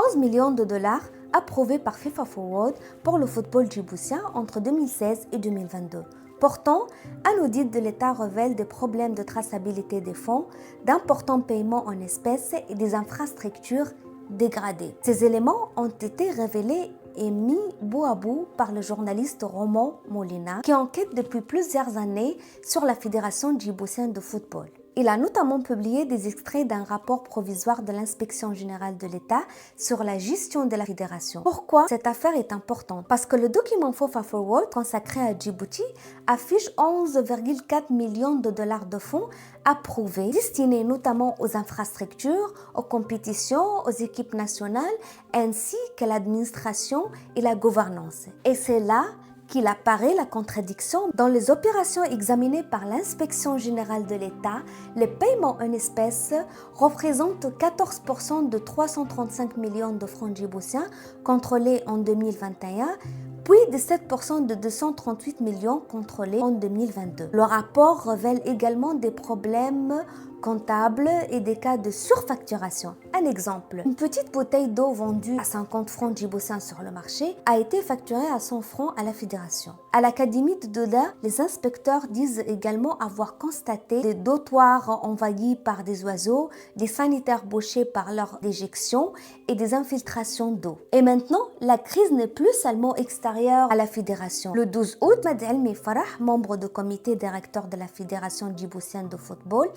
11 millions de dollars approuvés par FIFA Forward pour le football djiboutien entre 2016 et 2022. Pourtant, un audit de l'État révèle des problèmes de traçabilité des fonds, d'importants paiements en espèces et des infrastructures dégradées. Ces éléments ont été révélés et mis bout à bout par le journaliste Roman Molina, qui enquête depuis plusieurs années sur la Fédération djiboutienne de football. Il a notamment publié des extraits d'un rapport provisoire de l'Inspection générale de l'État sur la gestion de la fédération. Pourquoi cette affaire est importante? Parce que le document FIFA Forward consacré à Djibouti affiche 11,4 millions de dollars de fonds approuvés, destinés notamment aux infrastructures, aux compétitions, aux équipes nationales, ainsi qu'à l'administration et la gouvernance. Et c'est là qu'il apparaît la contradiction. Dans les opérations examinées par l'Inspection générale de l'État, les paiements en espèces représentent 14% de 335 millions de francs djiboutiens contrôlés en 2021, puis 17% de 238 millions contrôlés en 2022. Le rapport révèle également des problèmes comptables et des cas de surfacturation. Un exemple, une petite bouteille d'eau vendue à 50 francs djiboutiens sur le marché a été facturée à 100 francs à la fédération. À l'Académie de Douala, les inspecteurs disent également avoir constaté des dortoirs envahis par des oiseaux, des sanitaires bouchés par leur déjection et des infiltrations d'eau. Et maintenant, la crise n'est plus seulement extérieure à la fédération. Le 12 août, Ahmed Elmi Farah, membre du comité directeur de la Fédération djiboutienne de football,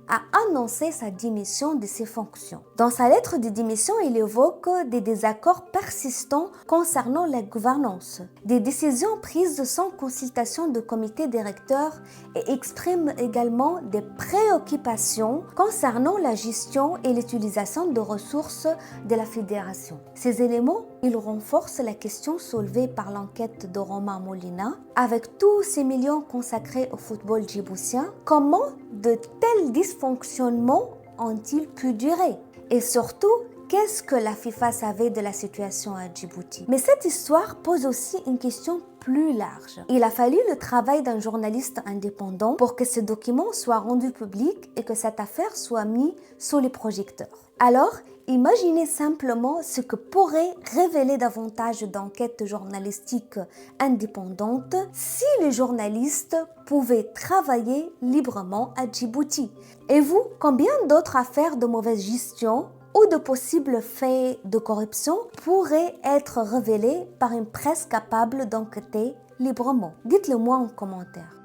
a annoncé sa démission de ses fonctions. Dans sa lettre de démission, il évoque des désaccords persistants concernant la gouvernance, des décisions prises sans consultation du comité directeur et exprime également des préoccupations concernant la gestion et l'utilisation de ressources de la fédération. Ces éléments, ils renforcent la question soulevée par l'enquête de Romain Molina. Avec tous ces millions consacrés au football djiboutien, comment de tels dysfonctionnements ont-ils pu durer? Et surtout, qu'est-ce que la FIFA savait de la situation à Djibouti? Mais cette histoire pose aussi une question plus large. Il a fallu le travail d'un journaliste indépendant pour que ce document soit rendu public et que cette affaire soit mise sous les projecteurs. Alors, imaginez simplement ce que pourrait révéler davantage d'enquêtes journalistiques indépendantes si les journalistes pouvaient travailler librement à Djibouti. Et vous, combien d'autres affaires de mauvaise gestion ou de possibles faits de corruption pourraient être révélés par une presse capable d'enquêter librement? Dites-le moi en commentaire.